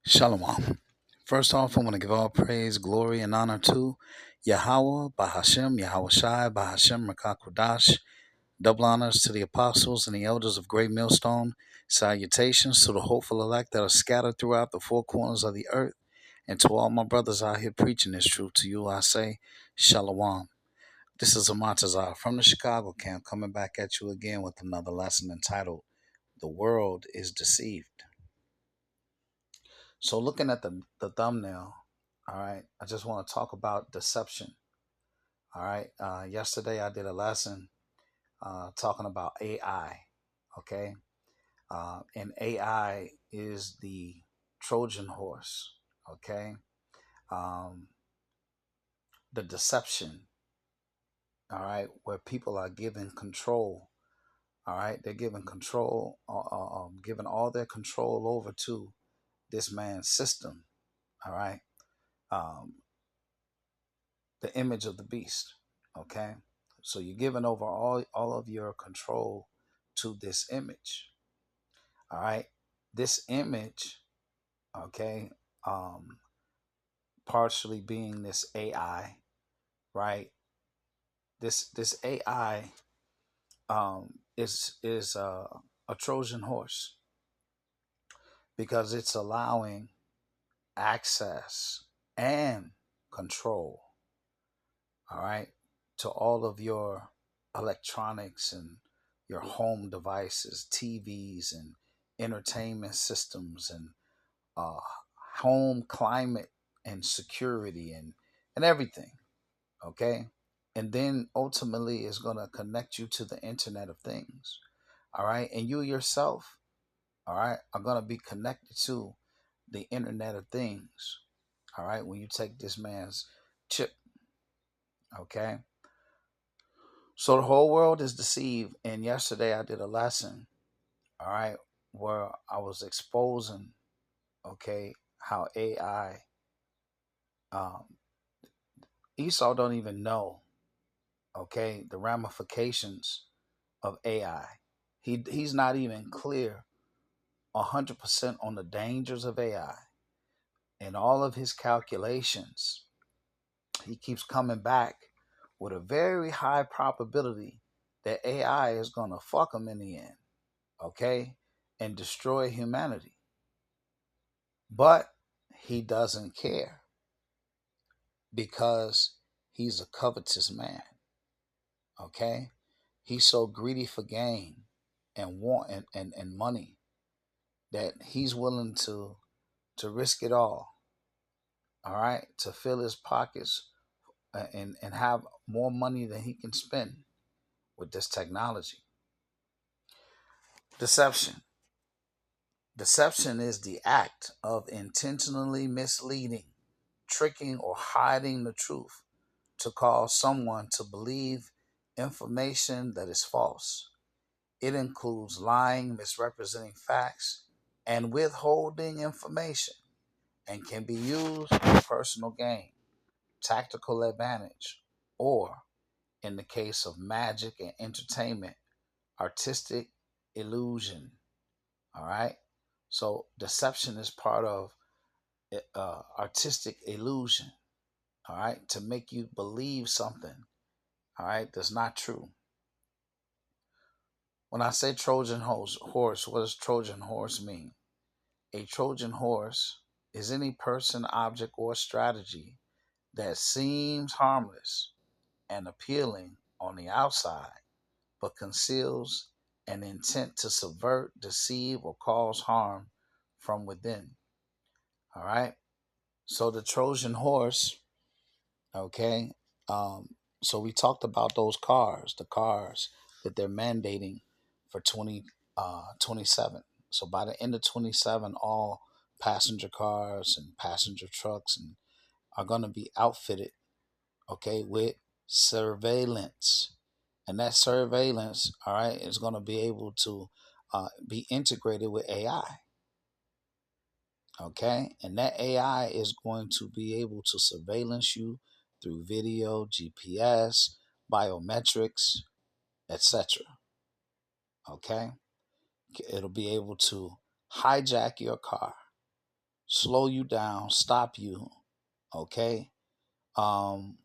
Shalom. First off, I want to give all praise, glory, and honor to Yahweh, Bahashem, Yahweh Shai, Bahashem, Rakakwadash. Double honors to the apostles and the elders of Great Millstone. Salutations to the hopeful elect that are scattered throughout the four corners of the earth. And to all my brothers out here preaching this truth, to you I say, Shalom. This is Amatazar from the Chicago camp coming back at you again with another lesson entitled, The World is Deceived. So, looking at the thumbnail, all right, I just want to talk about deception. All right, yesterday I did a lesson talking about AI. Okay, and AI is the Trojan horse. Okay, um, the deception. All right, where people are given control. All right, they're given control, giving all their control over to this man's system. All right. Um, the image of the beast. Okay, so you're giving over all of your control to this image. All right, this image, okay, um, partially being this AI, right? This AI is a Trojan horse because it's allowing access and control. All right, to all of your electronics and your home devices, TVs and entertainment systems and uh, home climate and security and everything. Okay. And then ultimately is going to connect you to the Internet of Things. All right. And you yourself, all right, are going to be connected to the Internet of Things. All right. When you take this man's chip. Okay. So the whole world is deceived. And yesterday I did a lesson, all right, where I was exposing, okay, how AI, um, Esau don't even know, okay, the ramifications of AI. He's not even clear 100% on the dangers of AI. And all of his calculations, he keeps coming back with a very high probability that AI is going to fuck him in the end, okay, and destroy humanity. But he doesn't care because he's a covetous man, okay? He's so greedy for gain and want and money that he's willing to risk it all right, to fill his pockets and have more money than he can spend with this technology. Deception. Deception is the act of intentionally misleading, tricking, or hiding the truth to cause someone to believe information that is false. It includes lying, misrepresenting facts, and withholding information, and can be used for personal gain, tactical advantage, or, in the case of magic and entertainment, artistic illusion. All right? So, deception is part of artistic illusion, all right, to make you believe something, all right, that's not true. When I say Trojan horse, what does Trojan horse mean? A Trojan horse is any person, object, or strategy that seems harmless and appealing on the outside, but conceals an intent to subvert, deceive, or cause harm from within. All right. So the Trojan horse, okay. Um, so we talked about those cars, the cars that they're mandating for 2027. So by the end of 27, all passenger cars and passenger trucks and are going to be outfitted, okay, with surveillance. And that surveillance, all right, is going to be able to be integrated with AI, okay? And that AI is going to be able to surveillance you through video, GPS, biometrics, etc. Okay? It'll be able to hijack your car. slow you down, stop you, okay? Um,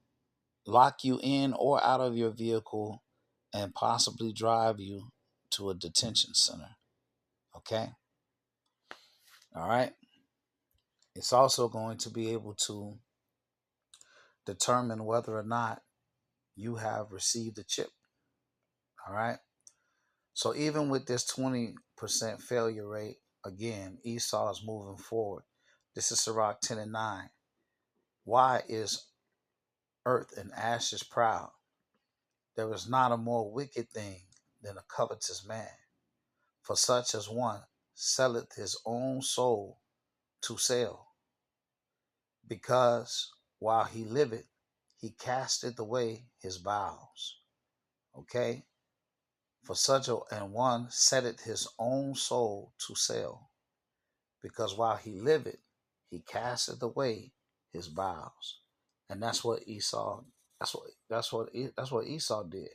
Lock you in or out of your vehicle and possibly drive you to a detention center, okay? All right. It's also going to be able to determine whether or not you have received a chip, all right? So even with this 20% failure rate, again, Esau is moving forward. This is Sirach 10 and 9. Why is earth and ashes proud? There is not a more wicked thing than a covetous man. For such as one selleth his own soul to sell, because while he liveth, he casteth away his bowels. Okay? For such an one setteth his own soul to sell, because while he liveth, he casteth away his bowels. And that's what Esau. That's what Esau did.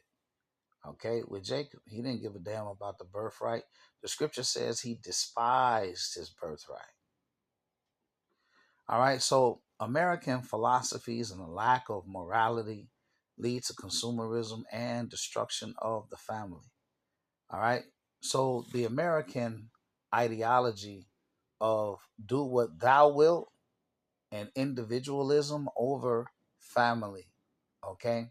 Okay, with Jacob, he didn't give a damn about the birthright. The scripture says he despised his birthright. All right, so American philosophies and a lack of morality lead to consumerism and destruction of the family. All right, so the American ideology of do what thou wilt and individualism over family, okay?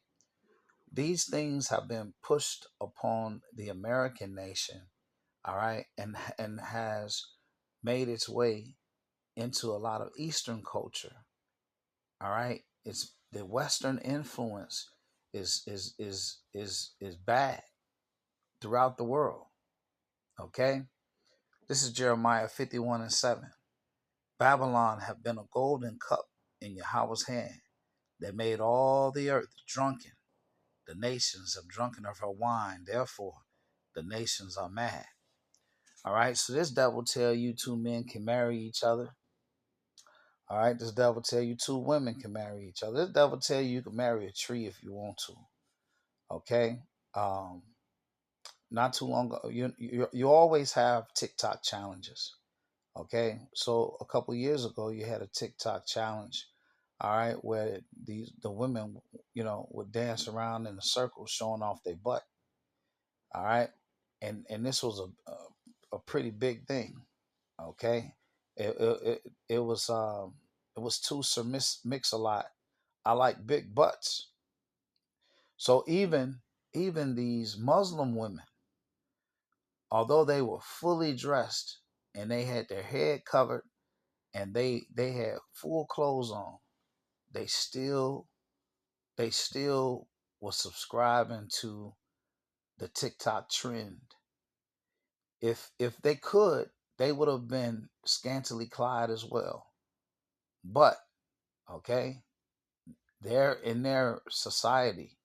These things have been pushed upon the American nation, all right, and has made its way into a lot of Eastern culture, all right. It's the Western influence is bad throughout the world, okay. This is Jeremiah 51 and 7. Babylon have been a golden cup in Yahweh's hand that made all the earth drunken. The nations have drunken of her wine, therefore the nations are mad. All right, so this devil tell you two men can marry each other. All right, this devil tell you two women can marry each other. This devil tell you can marry a tree if you want to. Okay, um, not too long ago, you always have TikTok challenges. Okay, so a couple years ago, you had a TikTok challenge. All right, where the women, would dance around in a circle, showing off their butt. All right, and this was a pretty big thing. Okay, it was to Sir Mix-a-Lot. I like big butts. So even these Muslim women, although they were fully dressed and they had their head covered and they had full clothes on, they still was subscribing to the TikTok trend. If they could, they would have been scantily clad as well. But okay, they're in their society.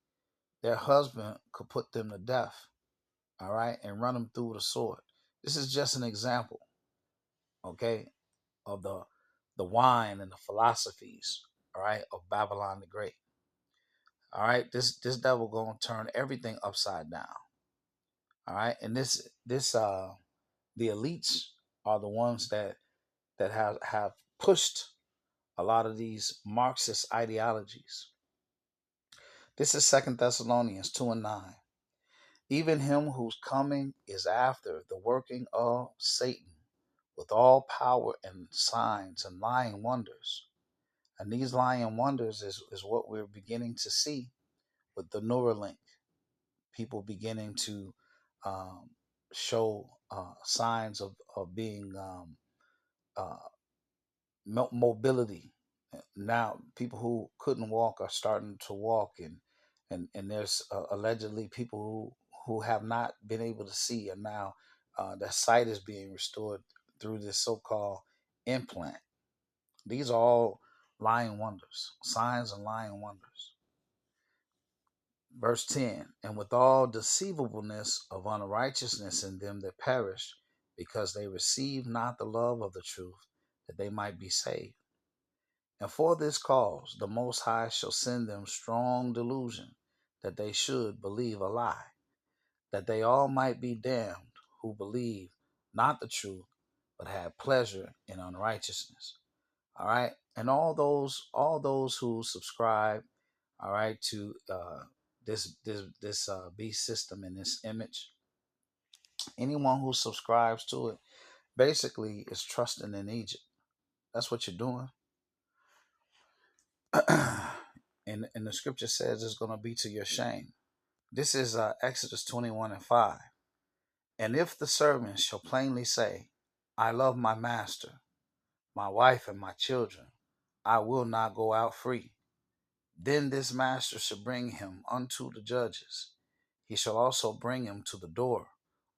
Their husband could put them to death, all right, and run them through the sword. This is just an example, okay, of the wine and the philosophies, all right, of Babylon the Great. All right, this devil gonna turn everything upside down. All right, and this the elites are the ones that have pushed a lot of these Marxist ideologies. This is Second Thessalonians 2 and 9. Even him whose coming is after the working of Satan with all power and signs and lying wonders. And these lying wonders is what we're beginning to see with the Neuralink. People beginning to um, show signs of being uh, mobility. Now, people who couldn't walk are starting to walk, and there's allegedly people who have not been able to see, and now their sight is being restored through this so-called implant. These are all lying wonders, signs and lying wonders. Verse 10, and with all deceivableness of unrighteousness in them that perish, because they receive not the love of the truth, that they might be saved. And for this cause the Most High shall send them strong delusion, that they should believe a lie, that they all might be damned who believe not the truth, but have pleasure in unrighteousness. All right. And all those who subscribe, all right, to this beast system and this image, anyone who subscribes to it basically is trusting in Egypt. That's what you're doing. And the scripture says it's going to be to your shame. This is Exodus 21:5. And if the servant shall plainly say, I love my master, my wife, and my children, I will not go out free. Then this master shall bring him unto the judges. He shall also bring him to the door,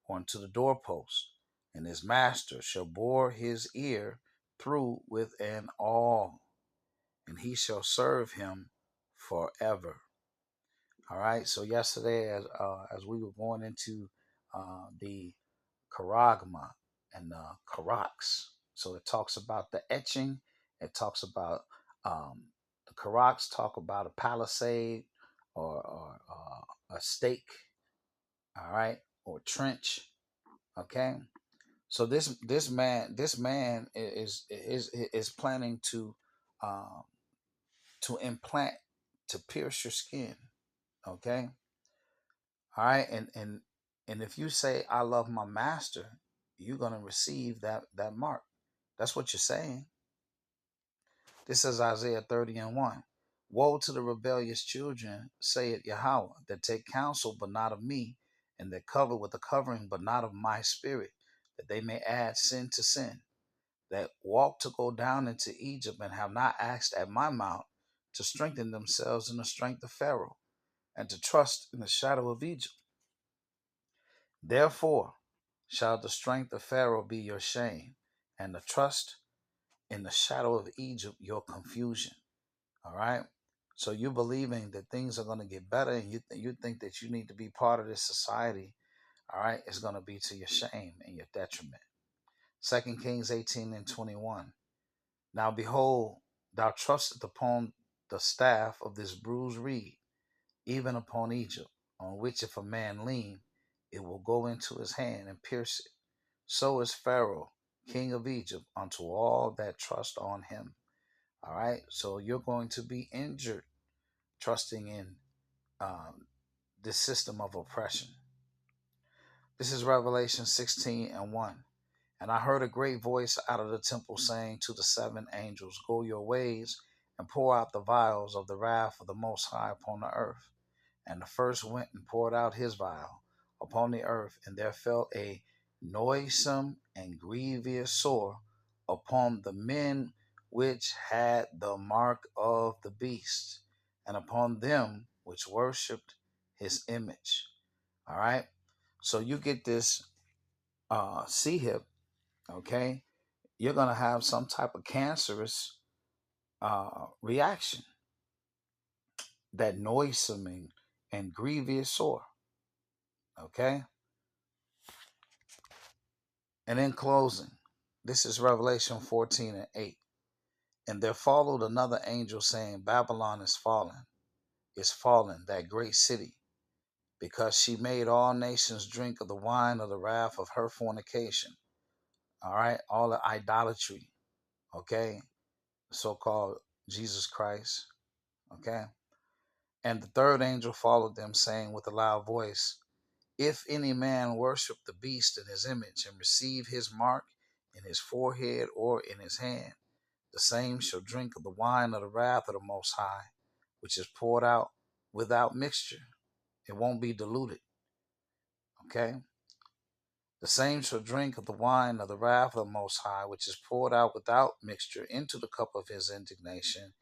or unto the doorpost, and his master shall bore his ear through with an awl, and he shall serve him forever. All right. So yesterday, as we were going into the charagma and karaks, so it talks about the etching. It talks about the karaks talk about a palisade or a stake. All right, or trench. Okay. So this man is planning um, to implant, to pierce your skin. Okay. All right. And if you say, I love my master, you're gonna receive that mark. That's what you're saying. This is Isaiah 30:1. Woe to the rebellious children, saith Yahweh, that take counsel but not of me, and that cover with a covering but not of my spirit, that they may add sin to sin, that walk to go down into Egypt and have not asked at my mouth, to strengthen themselves in the strength of Pharaoh, and to trust in the shadow of Egypt. Therefore shall the strength of Pharaoh be your shame, and the trust in the shadow of Egypt your confusion. All right. So you believing that things are going to get better, and you think that you need to be part of this society. All right. It's going to be to your shame and your detriment. 2 Kings 18:21. Now behold, thou trustest upon the staff of this bruised reed, even upon Egypt, on which if a man lean, it will go into his hand and pierce it. So is Pharaoh, king of Egypt, unto all that trust on him. All right. So you're going to be injured trusting in this system of oppression. This is Revelation 16:1. And I heard a great voice out of the temple saying to the seven angels, Go your ways and pour out the vials of the wrath of the Most High upon the earth. And the first went and poured out his vial upon the earth, and there fell a noisome and grievous sore upon the men which had the mark of the beast, and upon them which worshipped his image. All right. So you get this C hip, okay? You're gonna have some type of cancerous reaction, that noisome and grievous sore. Okay. And in closing, this is Revelation 14:8. And there followed another angel saying, Babylon is fallen, that great city, because she made all nations drink of the wine of the wrath of her fornication. All right, all the idolatry, okay, so called Jesus Christ, okay. And the third angel followed them, saying with a loud voice, If any man worship the beast in his image, and receive his mark in his forehead or in his hand, the same shall drink of the wine of the wrath of the Most High, which is poured out without mixture. It won't be diluted. Okay? The same shall drink of the wine of the wrath of the Most High, which is poured out without mixture into the cup of his indignation,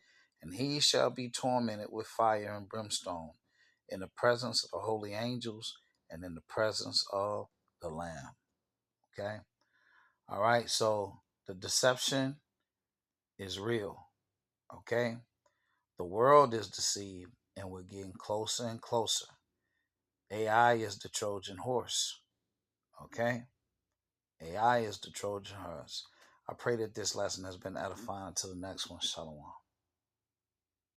and he shall be tormented with fire and brimstone in the presence of the holy angels and in the presence of the Lamb. Okay? All right, so the deception is real. Okay? The world is deceived, and we're getting closer and closer. AI is the Trojan horse. Okay? AI is the Trojan horse. I pray that this lesson has been edifying. Until the next one, Shalom.